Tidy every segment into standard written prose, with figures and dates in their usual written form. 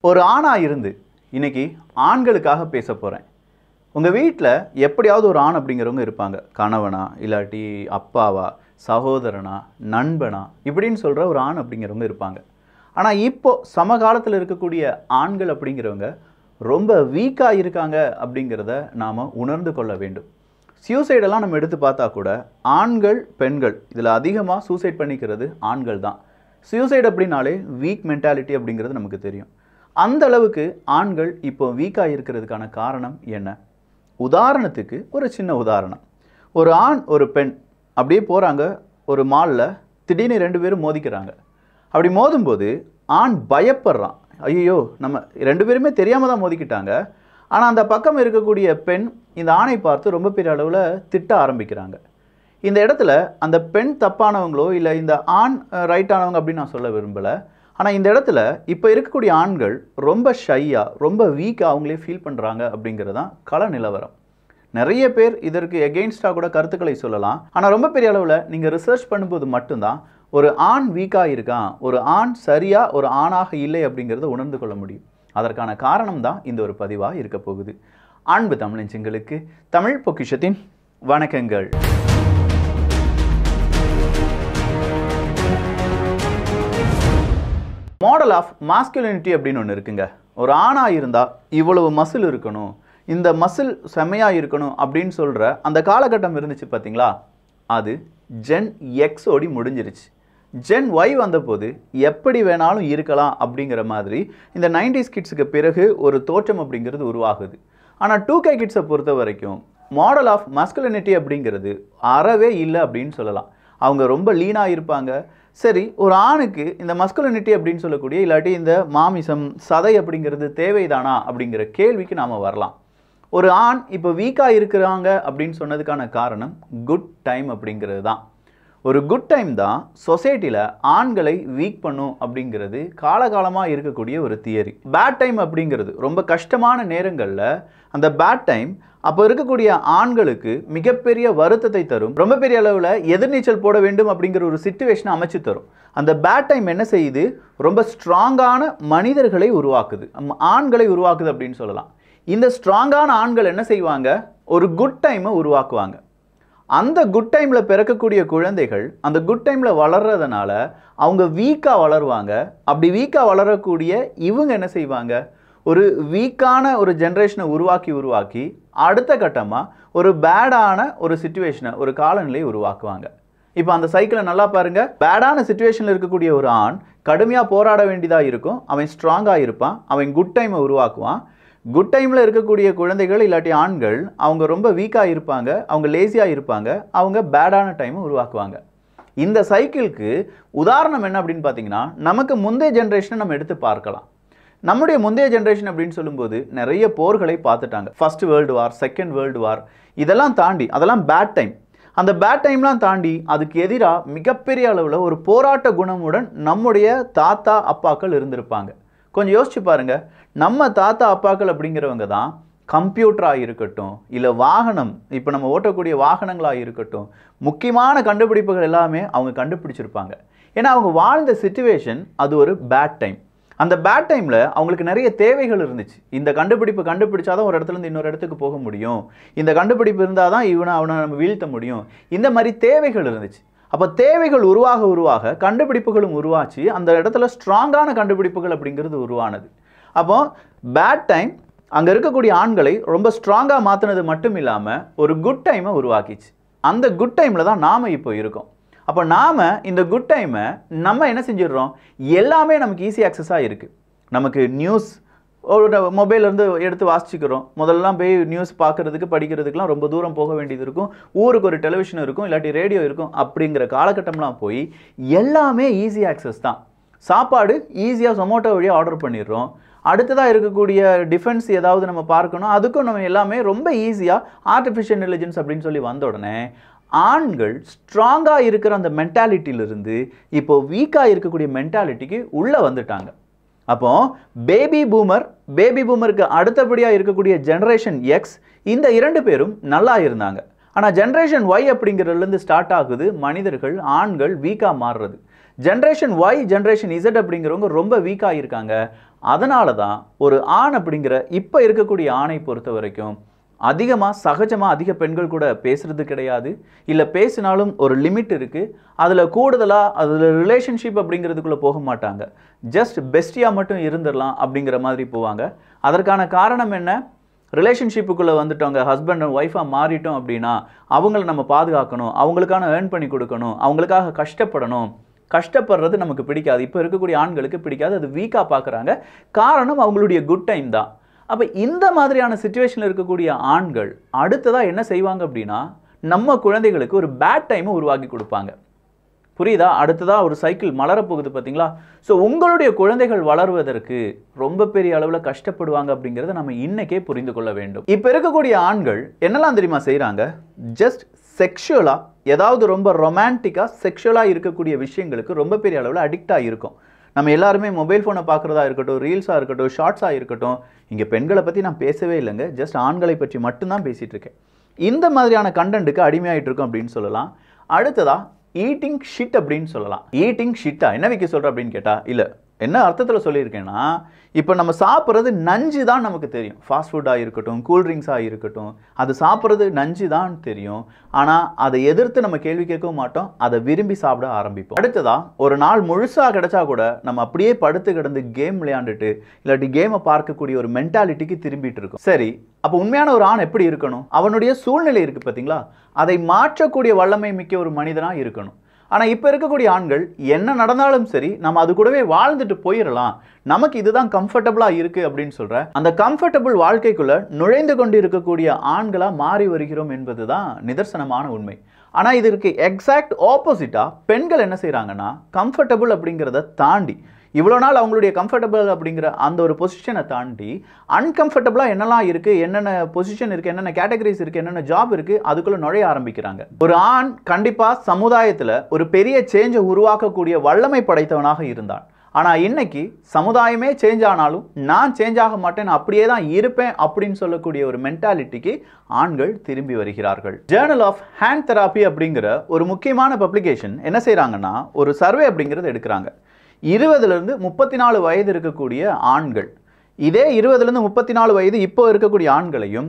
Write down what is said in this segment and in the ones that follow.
ஒரு ஆணா இருந்து இன்னைக்கு ஆண்களுக்காக பேச போகிறேன். உங்கள் வீட்டில் எப்படியாவது ஒரு ஆண் அப்படிங்கிறவங்க இருப்பாங்க. கணவனா, இல்லாட்டி அப்பாவா, சகோதரனா, நண்பனா, இப்படின்னு சொல்கிற ஒரு ஆண் அப்படிங்கிறவங்க இருப்பாங்க. ஆனால் இப்போது சமகாலத்தில் இருக்கக்கூடிய ஆண்கள் அப்படிங்கிறவங்க ரொம்ப வீக்காக இருக்காங்க அப்படிங்கிறத நாம் உணர்ந்து கொள்ள வேண்டும். சூசைடெல்லாம் நம்ம எடுத்து பார்த்தா கூட ஆண்கள் பெண்கள் இதில் அதிகமாக சூசைட் பண்ணிக்கிறது ஆண்கள் தான். சூசைட் அப்படின்னாலே வீக் மென்டாலிட்டி அப்படிங்கிறது நமக்கு தெரியும். அந்த அளவுக்கு ஆண்கள் இப்போ வீக்காக இருக்கிறதுக்கான காரணம் என்ன? உதாரணத்துக்கு ஒரு சின்ன உதாரணம். ஒரு ஆண் ஒரு பெண் அப்படியே போகிறாங்க ஒரு மாலில், திடீர்னு 2 பேரும் மோதிக்கிறாங்க. அப்படி மோதும்போது ஆண் பயப்படுறான். ஐயோ, நம்ம 2 பேருமே தெரியாமல் தான் மோதிக்கிட்டாங்க. ஆனால் அந்த பக்கம் இருக்கக்கூடிய பெண் இந்த ஆணை பார்த்து ரொம்ப பெரிய அளவில் திட்ட ஆரம்பிக்கிறாங்க. இந்த இடத்துல அந்த பெண் தப்பானவங்களோ இல்லை இந்த ஆண் ரைட்டானவங்க அப்படின்னு நான் சொல்ல விரும்பலை. ஆனால் இந்த இடத்துல இப்போ இருக்கக்கூடிய ஆண்கள் ரொம்ப ஷையாக, ரொம்ப வீக்காக அவங்களே ஃபீல் பண்ணுறாங்க அப்படிங்கிறது தான் கள நிலவரம். நிறைய பேர் இதற்கு எகெயின்ஸ்டாக கூட கருத்துக்களை சொல்லலாம். ஆனால் ரொம்ப பெரிய அளவில் நீங்கள் ரிசர்ச் பண்ணும்போது மட்டும்தான் ஒரு ஆண் வீக்காக இருக்கான், ஒரு ஆண் சரியாக ஒரு ஆணாக இல்லை அப்படிங்கிறத உணர்ந்து கொள்ள முடியும். அதற்கான காரணம் தான் இந்த ஒரு பதிவாக இருக்க போகுது. அன்பு தமிழஞ்சங்களுக்கு தமிழ் பொக்கிஷத்தின் வணக்கங்கள். மாடல் ஆஃப் மாஸ்குலினிட்டி அப்படின்னு ஒன்று இருக்குங்க. ஒரு ஆணாக இருந்தால் இவ்வளவு மசில் இருக்கணும், இந்த மசில் செம்மையாக இருக்கணும் அப்படின்னு சொல்கிற அந்த காலகட்டம் இருந்துச்சு பார்த்தீங்களா? அது ஜென் எக்ஸோடி முடிஞ்சிருச்சு. ஜென் ஒய் வந்தபோது எப்படி வேணாலும் இருக்கலாம் அப்படிங்கிற மாதிரி இந்த 90s கிட்ஸுக்கு பிறகு ஒரு தோற்றம் அப்படிங்கிறது உருவாகுது. ஆனால் 2K கிட்ஸை பொறுத்த வரைக்கும் மாடல் ஆஃப் மாஸ்குலினிட்டி அப்படிங்கிறது அறவே இல்லை அப்படின்னு சொல்லலாம். அவங்க ரொம்ப லீனாக இருப்பாங்க. சரி, ஒரு ஆணுக்கு இந்த மஸ்குலினிட்டி அப்படின்னு சொல்லக்கூடிய இல்லாட்டி இந்த மாமிசம் சதை அப்படிங்கிறது தேவைதானா அப்படிங்கிற கேள்விக்கு நாம் வரலாம். ஒரு ஆண் இப்போ வீக்காக இருக்கிறாங்க அப்படின்னு சொன்னதுக்கான காரணம் குட் டைம் அப்படிங்கிறது தான். ஒரு குட் டைம் தான் சொசைட்டியில் ஆண்களை வீக் பண்ணும் அப்படிங்கிறது காலகாலமாக இருக்கக்கூடிய ஒரு தியரி. பேட் டைம் அப்படிங்கிறது ரொம்ப கஷ்டமான நேரங்களில் அந்த பேட் டைம் அப்போ இருக்கக்கூடிய ஆண்களுக்கு மிகப்பெரிய வருத்தத்தை தரும். ரொம்ப பெரிய அளவில் எதிர்நீச்சல் போட வேண்டும் அப்படிங்கிற ஒரு சிச்சுவேஷனை அமைச்சு தரும். அந்த பேட் டைம் என்ன செய்யுது? ரொம்ப ஸ்ட்ராங்கான மனிதர்களை உருவாக்குது, ஆண்களை உருவாக்குது அப்படின்னு சொல்லலாம். இந்த ஸ்ட்ராங்கான ஆண்கள் என்ன செய்வாங்க? ஒரு குட் டைமை உருவாக்குவாங்க. அந்த குட் டைமில் பிறக்கக்கூடிய குழந்தைகள் அந்த குட் டைமில் வளர்றதுனால அவங்க வீக்காக வளருவாங்க. அப்படி வீக்காக வளரக்கூடிய இவங்க என்ன செய்வாங்க? ஒரு வீக்கான ஒரு ஜென்ரேஷனை உருவாக்கி அடுத்த கட்டமாக ஒரு பேடான ஒரு சிச்சுவேஷனை, ஒரு காலநிலையை உருவாக்குவாங்க. இப்போ அந்த சைக்கிளை நல்லா பாருங்கள். பேடான சிச்சுவேஷனில் இருக்கக்கூடிய ஒரு ஆண் கடுமையாக போராட வேண்டியதாக இருக்கும். அவன் ஸ்ட்ராங்காக இருப்பான், அவன் குட் டைமை உருவாக்குவான். குட் டைமில் இருக்கக்கூடிய குழந்தைகள் இல்லாட்டி ஆண்கள் அவங்க ரொம்ப வீக்காக இருப்பாங்க, அவங்க லேசியாக இருப்பாங்க, அவங்க பேடான டைமை உருவாக்குவாங்க. இந்த சைக்கிளுக்கு உதாரணம் என்ன அப்படின்னு பார்த்தீங்கன்னா, நமக்கு முந்தைய ஜென்ரேஷனை நம்ம எடுத்து பார்க்கலாம். நம்முடைய முந்தைய ஜென்ரேஷன் அப்படின்னு சொல்லும்போது நிறைய போர்களை பார்த்துட்டாங்க. First world war, second world war, இதெல்லாம் தாண்டி அதெல்லாம் பேட் டைம். அந்த பேட் டைம்லாம் தாண்டி அதுக்கு எதிராக மிகப்பெரிய அளவில் ஒரு போராட்ட குணமுடன் நம்முடைய தாத்தா அப்பாக்கள் இருந்திருப்பாங்க. கொஞ்சம் யோசிச்சு பாருங்கள். நம்ம தாத்தா அப்பாக்கள் அப்படிங்கிறவங்க தான் கம்ப்யூட்டராக இருக்கட்டும், இல்லை வாகனம், இப்போ நம்ம ஓட்டக்கூடிய வாகனங்களாக இருக்கட்டும், முக்கியமான கண்டுபிடிப்புகள் எல்லாமே அவங்க கண்டுபிடிச்சிருப்பாங்க. ஏன்னா அவங்க வாழ்ந்த சிச்சுவேஷன் அது ஒரு பேட் டைம். அந்த பேட் டைமில் அவங்களுக்கு நிறைய தேவைகள் இருந்துச்சு. இந்த கண்டுபிடிப்பு கண்டுபிடிச்சாதான் ஒரு இடத்துலேருந்து இன்னொரு இடத்துக்கு போக முடியும், இந்த கண்டுபிடிப்பு இருந்தால் தான் அவனை நம்ம வீழ்த்த முடியும், இந்த மாதிரி தேவைகள் இருந்துச்சு. அப்போ தேவைகள் உருவாக கண்டுபிடிப்புகளும் உருவாச்சு. அந்த இடத்துல ஸ்ட்ராங்கான கண்டுபிடிப்புகள் அப்படிங்கிறது உருவானது. அப்போ பேட் டைம் அங்கே இருக்கக்கூடிய ஆண்களை ரொம்ப ஸ்ட்ராங்காக மாற்றினது மட்டும் இல்லாமல் ஒரு குட் டைமை உருவாக்கிச்சு. அந்த குட் டைமில் தான் நாம் இப்போ இருக்கோம். அப்போ நாம் இந்த குட் டைமை நம்ம என்ன செஞ்சிடறோம்? எல்லாமே நமக்கு ஈஸி ஆக்சஸாக இருக்குது. நமக்கு நியூஸ் ஒரு மொபைல்லேருந்து எடுத்து வாசிச்சுக்கிறோம். முதல்லாம் போய் நியூஸ் பார்க்குறதுக்கு படிக்கிறதுக்கெலாம் ரொம்ப தூரம் போக வேண்டியது இருக்கும். ஊருக்கு ஒரு டெலிவிஷன் இருக்கும், இல்லாட்டி ரேடியோ இருக்கும். அப்படிங்கிற காலகட்டம்லாம் போய் எல்லாமே ஈஸி ஆக்சஸ் தான். சாப்பாடு ஈஸியாக சொமோட்டோ வழியாக ஆர்டர் பண்ணிடுறோம். அடுத்ததாக இருக்கக்கூடிய டிஃபென்ஸ் ஏதாவது நம்ம பார்க்கணும், அதுக்கும் நம்ம எல்லாமே ரொம்ப ஈஸியாக ஆர்டிஃபிஷியல் இன்டெலிஜென்ஸ் அப்படின்னு சொல்லி வந்த உடனே ஆண்கள் ஸ்ட்ராங்காக இருக்கிற அந்த மென்டாலிட்டியிலிருந்து இப்போ வீக்காக இருக்கக்கூடிய மென்டாலிட்டிக்கு உள்ளே வந்துட்டாங்க. அப்போ பேபி பூமருக்கு அடுத்தபடியாக இருக்கக்கூடிய ஜெனரேஷன் எக்ஸ், இந்த 2 பேரும் நல்லா இருந்தாங்க. ஆனால் ஜென்ரேஷன் ஒய் அப்படிங்கிறதுலேருந்து ஸ்டார்ட் ஆகுது மனிதர்கள், ஆண்கள் வீக்காக மாறுறது. ஜென்ரேஷன் ஒய், ஜென்ரேஷன் இசட் அப்படிங்கிறவங்க ரொம்ப வீக்காக இருக்காங்க. அதனால தான் ஒரு ஆண் அப்படிங்கிற இப்போ இருக்கக்கூடிய ஆணை பொறுத்த வரைக்கும் அதிகமாக சகஜமாக அதிக பெண்கள் கூட பேசுறது கிடையாது. இல்லை பேசினாலும் ஒரு லிமிட் இருக்குது. அதில் கூடுதலாக அதில் ரிலேஷன்ஷிப் அப்படிங்கிறதுக்குள்ளே போக மாட்டாங்க. ஜஸ்ட் பெஸ்டியாக மட்டும் இருந்துடலாம் அப்படிங்கிற மாதிரி போவாங்க. அதற்கான காரணம் என்ன? ரிலேஷன்ஷிப்புக்குள்ளே வந்துட்டவங்க ஹஸ்பண்ட் அண்ட் ஒய்ஃபாக மாறிட்டோம் அப்படின்னா அவங்கள நம்ம பாதுகாக்கணும், அவங்களுக்கான ஏர்ன் பண்ணி கொடுக்கணும், அவங்களுக்காக கஷ்டப்படணும். கஷ்டப்படுறது நமக்கு பிடிக்காது. இப்போ இருக்கக்கூடிய ஆண்களுக்கு பிடிக்காது. அது வீக்காக பார்க்குறாங்க. காரணம் அவங்களுடைய குட் டைம் தான். அப்போ இந்த மாதிரியான சிச்சுவேஷனில் இருக்கக்கூடிய ஆண்கள் அடுத்ததாக என்ன செய்வாங்க அப்படின்னா நம்ம குழந்தைகளுக்கு ஒரு பேட் டைமை உருவாக்கி கொடுப்பாங்க. புரியுதா? அடுத்ததாக ஒரு சைக்கிள் மலரப்போகுது பார்த்தீங்களா? ஸோ உங்களுடைய குழந்தைகள் வளர்வதற்கு ரொம்ப பெரிய அளவில் கஷ்டப்படுவாங்க அப்படிங்கிறத நம்ம இன்னைக்கே புரிந்து கொள்ள வேண்டும். இப்போ இருக்கக்கூடிய ஆண்கள் என்னெல்லாம் தெரியுமா செய்கிறாங்க? ஜஸ்ட் செக்ஷுவலாக ஏதாவது ரொம்ப ரொமான்டிக்காக செக்ஷுவலாக இருக்கக்கூடிய விஷயங்களுக்கு ரொம்ப பெரிய அளவில் அடிக்டாக இருக்கும். நம்ம எல்லாருமே மொபைல் ஃபோனை பார்க்குறதா இருக்கட்டும், ரீல்ஸாக இருக்கட்டும், ஷார்ட்ஸாக இருக்கட்டும். இங்கே பெண்களை பற்றி நான் பேசவே இல்லைங்க. ஜஸ்ட் ஆண்களை பற்றி மட்டும்தான் பேசிகிட்டு இருக்கேன். இந்த மாதிரியான கண்டென்ட்டுக்கு அடிமையாகிட்டு இருக்கும் அப்படின்னு சொல்லலாம். அடுத்ததாக ஈட்டிங் ஷிட் அப்படின்னு சொல்லலாம். ஈட்டிங் ஷிட்டா என்ன வைக்க சொல்கிற அப்படின்னு கேட்டால், இல்லை என்ன அர்த்தத்தில் சொல்லியிருக்கேன்னா, இப்போ நம்ம சாப்பிட்றது நஞ்சு தான் நமக்கு தெரியும். ஃபாஸ்ட் ஃபுட்டாக இருக்கட்டும், கூல்ட்ரிங்க்ஸாக இருக்கட்டும், அது சாப்பிட்றது நஞ்சு தான் தெரியும். ஆனால் அதை எதிர்த்து நம்ம கேள்வி கேட்கவும் மாட்டோம், அதை விரும்பி சாப்பிட ஆரம்பிப்போம். அடுத்ததாக ஒரு நாள் முழுசாக கிடைச்சா கூட நம்ம அப்படியே படுத்து கிடந்து கேம் விளையாண்டுட்டு இல்லாட்டி கேமை பார்க்கக்கூடிய ஒரு மென்டாலிட்டிக்கு திரும்பிட்டு இருக்கோம். சரி, அப்போ உண்மையான ஒரு ஆண் எப்படி இருக்கணும்? அவனுடைய சூழ்நிலை இருக்குது பார்த்தீங்களா, அதை மாற்றக்கூடிய வல்லமை மிக்க ஒரு மனிதனாக இருக்கணும். ஆனால் இப்போ இருக்கக்கூடிய ஆண்கள் என்ன நடந்தாலும் சரி நம்ம அது கூடவே வாழ்ந்துட்டு போயிடலாம், நமக்கு இதுதான் கம்ஃபர்டபுளாக இருக்குது அப்படின்னு சொல்கிற அந்த கம்ஃபர்டபுள் வாழ்க்கைக்குள்ளே நுழைந்து கொண்டு இருக்கக்கூடிய ஆண்களாக மாறி வருகிறோம் என்பது தான் நிதர்சனமான உண்மை. ஆனால் இதற்கு எக்ஸாக்ட் ஆப்போசிட்டாக பெண்கள் என்ன செய்கிறாங்கன்னா, கம்ஃபர்டபுள் அப்படிங்கிறத தாண்டி இவ்வளோ நாள் அவங்களுடைய கம்ஃபர்டபுள் அப்படிங்கிற அந்த ஒரு பொசிஷனை தாண்டி அன்கம்ஃபர்டபுளாக என்னெல்லாம் இருக்குது, என்னென்ன பொசிஷன் இருக்குது, என்னென்ன கேட்டகரிஸ் இருக்குது, என்னென்ன ஜாப் இருக்குது, அதுக்குள்ளே நுழைய ஆரம்பிக்கிறாங்க. ஒரு ஆண் கண்டிப்பாக சமுதாயத்தில் ஒரு பெரிய சேஞ்சை உருவாக்கக்கூடிய வல்லமை படைத்தவனாக இருந்தான். ஆனால் இன்னைக்கு சமுதாயமே சேஞ்ச் ஆனாலும் நான் சேஞ்ச் ஆக மாட்டேன், அப்படியே தான் இருப்பேன் அப்படின்னு சொல்லக்கூடிய ஒரு மென்டாலிட்டிக்கு ஆண்கள் திரும்பி வருகிறார்கள். ஜேர்னல் ஆஃப் ஹேண்ட் தெராப்பி அப்படிங்கிற ஒரு முக்கியமான பப்ளிகேஷன் என்ன செய்கிறாங்கன்னா, ஒரு சர்வே அப்படிங்கிறது எடுக்கிறாங்க. 20லேருந்து 34 வயது இருக்கக்கூடிய ஆண்கள், இதே 20லேருந்து 34 வயது இப்போ இருக்கக்கூடிய ஆண்களையும்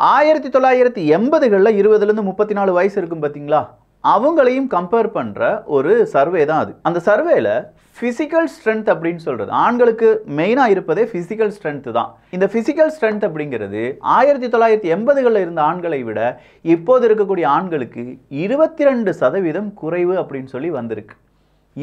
1980களில் 20லேருந்து 34 வயசு இருக்கும் பார்த்தீங்களா, அவங்களையும் கம்பேர் பண்ணுற ஒரு சர்வே தான் அது. அந்த சர்வேல ஃபிசிக்கல் ஸ்ட்ரென்த் அப்படின்னு சொல்கிறது, ஆண்களுக்கு மெயினாக இருப்பதே ஃபிசிக்கல் ஸ்ட்ரென்த் தான். இந்த ஃபிசிக்கல் ஸ்ட்ரென்த் அப்படிங்கிறது 1980களில் இருந்த ஆண்களை விட இப்போது இருக்கக்கூடிய ஆண்களுக்கு 22% குறைவு அப்படின்னு சொல்லி வந்திருக்கு.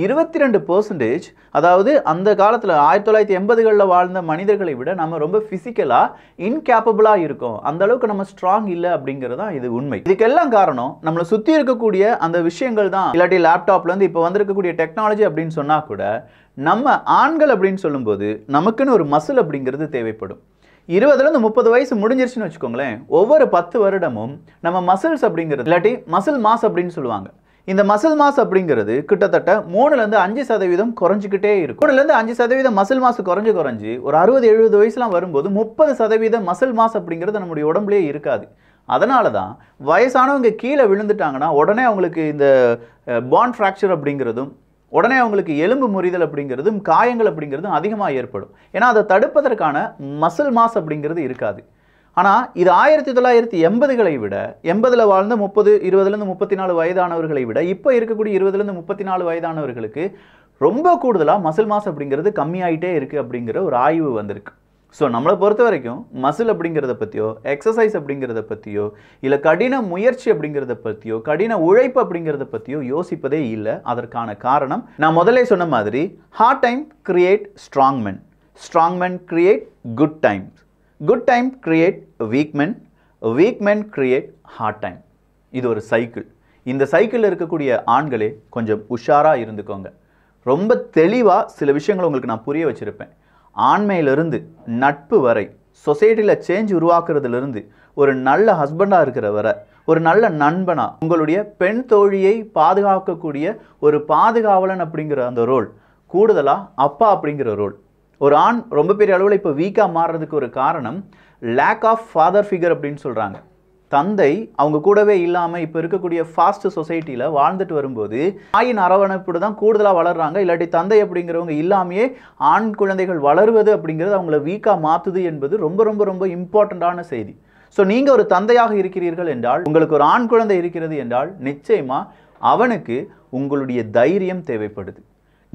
22%. அதாவது அந்த காலத்தில் 1980களில் வாழ்ந்த மனிதர்களை விட நம்ம ரொம்ப ஃபிசிக்கலாக இன்கேப்பபிளாக இருக்கோம், அந்த அளவுக்கு நம்ம ஸ்ட்ராங் இல்லை அப்படிங்கிறது தான் இது உண்மை. இதுக்கெல்லாம் காரணம் நம்மளை சுற்றி இருக்கக்கூடிய அந்த விஷயங்கள் தான். இல்லாட்டி லேப்டாப்லேருந்து இப்போ வந்திருக்கக்கூடிய டெக்னாலஜி அப்படின்னு சொன்னால் கூட நம்ம ஆண்கள் அப்படின்னு சொல்லும்போது நமக்குன்னு ஒரு மசில் அப்படிங்கிறது தேவைப்படும். 20லேருந்து 30 வயசு முடிஞ்சிருச்சுன்னு வச்சுக்கோங்களேன், ஒவ்வொரு 10 வருடமும் நம்ம மசில்ஸ் அப்படிங்கிறது இல்லாட்டி மசில் மாஸ் அப்படின்னு சொல்லுவாங்க. இந்த மசில் மாஸ் அப்படிங்கிறது கிட்டத்தட்ட 3லேருந்து 5% குறைஞ்சிக்கிட்டே இருக்கும். 3லேருந்து 5% மசில் மாஸ் குறைஞ்சு ஒரு 60-70 வயசுலாம் வரும்போது 30% மசில் மாஸ் அப்படிங்கிறது நம்முடைய உடம்புலேயே இருக்காது. அதனால தான் வயசானவங்க கீழே விழுந்துட்டாங்கன்னா உடனே அவங்களுக்கு இந்த பாண்ட் ஃப்ராக்சர் அப்படிங்கிறதும், உடனே அவங்களுக்கு எலும்பு முறிதல் அப்படிங்கிறதும், காயங்கள் அப்படிங்கிறதும் அதிகமாக ஏற்படும். ஏன்னா அதை தடுப்பதற்கான மசில் மாஸ் அப்படிங்கிறது இருக்காது. ஆனால் இது 1980களை விட 80ல் வாழ்ந்த 20லேருந்து 34 வயதானவர்களை விட இப்போ இருக்கக்கூடிய 20லேருந்து 34 வயதானவர்களுக்கு ரொம்ப கூடுதலாக மசில் மாஸ் அப்படிங்கிறது கம்மியாயிட்டே இருக்குது அப்படிங்கிற ஒரு ஆய்வு வந்திருக்கு. ஸோ நம்மளை பொறுத்த வரைக்கும் மசில் அப்படிங்கிறத பற்றியோ, எக்ஸசைஸ் அப்படிங்கிறத பற்றியோ, இல்லை கடின முயற்சி அப்படிங்கிறத பற்றியோ, கடின உழைப்பு அப்படிங்கிறத பற்றியோ யோசிப்பதே இல்லை. அதற்கான காரணம் நான் முதலே சொன்ன மாதிரி, hard time create strong men, strong men create good times, good time create weak men, weak men create hard time. இது ஒரு சைக்கிள். இந்த சைக்கிளில் இருக்கக்கூடிய ஆண்களே கொஞ்சம் உஷாராக இருந்துக்கோங்க. ரொம்ப தெளிவாக சில விஷயங்களை உங்களுக்கு நான் புரிய வச்சுருப்பேன். ஆண்மையிலிருந்து நட்பு வரை, சொசைட்டியில் சேஞ்ச் உருவாக்குறதுலேருந்து, ஒரு நல்ல ஹஸ்பண்டாக இருக்கிற வரை, ஒரு நல்ல நண்பனாக, உங்களுடைய பெண் தோழியை பாதுகாக்கக்கூடிய ஒரு பாதுகாவலன் அப்படிங்கிற அந்த ரோல், கூடுதலாக அப்பா அப்படிங்கிற ரோல். ஒரு ஆண் ரொம்ப பெரிய அளவில் இப்போ வீக்காக மாறுறதுக்கு ஒரு காரணம் லேக் ஆஃப் ஃபாதர் ஃபிகர் அப்படின்னு சொல்கிறாங்க. தந்தை அவங்க கூடவே இல்லாமல் இப்போ இருக்கக்கூடிய ஃபாஸ்ட் சொசைட்டியில் வாழ்ந்துட்டு வரும்போது தாயின் அரவணைப்போடு தான் கூடுதலாக வளர்றாங்க. இல்லாட்டி தந்தை அப்படிங்கிறவங்க இல்லாமையே ஆண் குழந்தைகள் வளருவது அப்படிங்கிறது அவங்கள வீக்காக மாற்றுது என்பது ரொம்ப ரொம்ப ரொம்ப இம்பார்ட்டண்ட்டான செய்தி. ஸோ நீங்கள் ஒரு தந்தையாக இருக்கிறீர்கள் என்றால், உங்களுக்கு ஒரு ஆண் குழந்தை இருக்கிறது என்றால், நிச்சயமாக அவனுக்கு உங்களுடைய தைரியம் தேவைப்படுது.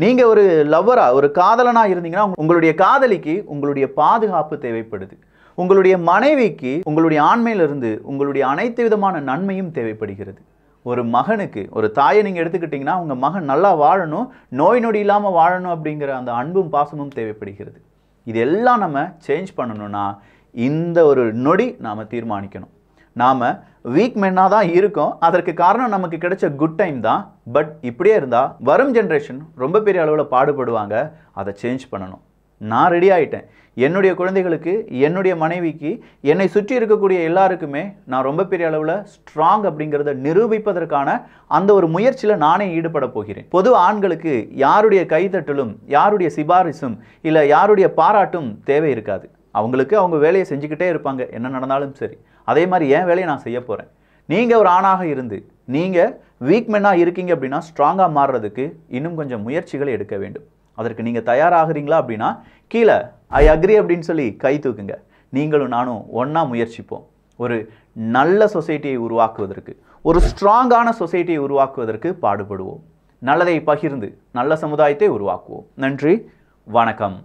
நீங்கள் ஒரு லவ்வராக, ஒரு காதலனாக இருந்தீங்கன்னா உங்களுடைய காதலிக்கு உங்களுடைய பாதுகாப்பு தேவைப்படுது. உங்களுடைய மனைவிக்கு உங்களுடைய ஆண்மையிலிருந்து உங்களுடைய அனைத்து விதமான நன்மையும் தேவைப்படுகிறது. ஒரு மகனுக்கு, ஒரு தாயை நீங்கள் எடுத்துக்கிட்டிங்கன்னா உங்கள் மகன் நல்லா வாழணும், நோய் நொடி இல்லாமல் வாழணும் அப்படிங்கிற அந்த அன்பும் பாசமும் தேவைப்படுகிறது. இதெல்லாம் நம்ம சேஞ்ச் பண்ணணும்னா இந்த ஒரு நொடி நாம் தீர்மானிக்கணும். நாம் வீக் மென்னாக தான் இருக்கோம். அதற்கு காரணம் நமக்கு கிடைச்ச குட் டைம் தான். பட் இப்படியே இருந்தால் வரும் ஜென்ரேஷன் ரொம்ப பெரிய அளவில் பாடுபடுவாங்க. அதை சேஞ்ச் பண்ணணும். நான் ரெடி ஆகிட்டேன். என்னுடைய குழந்தைகளுக்கு, என்னுடைய மனைவிக்கு, என்னை சுற்றி இருக்கக்கூடிய எல்லாருக்குமே நான் ரொம்ப பெரிய அளவில் ஸ்ட்ராங் அப்படிங்கிறத நிரூபிப்பதற்கான அந்த ஒரு முயற்சியில் நானே ஈடுபட போகிறேன். பொது ஆண்களுக்கு யாருடைய கைதட்டலும், யாருடைய சிபாரிசும் இல்லை யாருடைய பாராட்டும் தேவை இருக்காது. அவங்களுக்கு அவங்க வேலையை செஞ்சுக்கிட்டே இருப்பாங்க, என்ன நடந்தாலும் சரி. அதே மாதிரி என் வேலையை நான் செய்ய போகிறேன். நீங்கள் ஒரு ஆணாக இருந்து நீங்கள் வீக் மென்னாக இருக்கீங்க அப்படின்னா ஸ்ட்ராங்காக மாறுறதுக்கு இன்னும் கொஞ்சம் முயற்சிகளை எடுக்க வேண்டும். அதற்கு நீங்கள் தயாராகிறீங்களா அப்படின்னா கீழே ஐ அக்ரி அப்படின்னு சொல்லி கை தூக்குங்க. நீங்களும் நானும் ஒன்றா முயற்சிப்போம். ஒரு நல்ல சொசைட்டியை உருவாக்குவதற்கு, ஒரு ஸ்ட்ராங்கான சொசைட்டியை உருவாக்குவதற்கு பாடுபடுவோம். நல்லதை பகிர்ந்து நல்ல சமுதாயத்தை உருவாக்குவோம். நன்றி, வணக்கம்.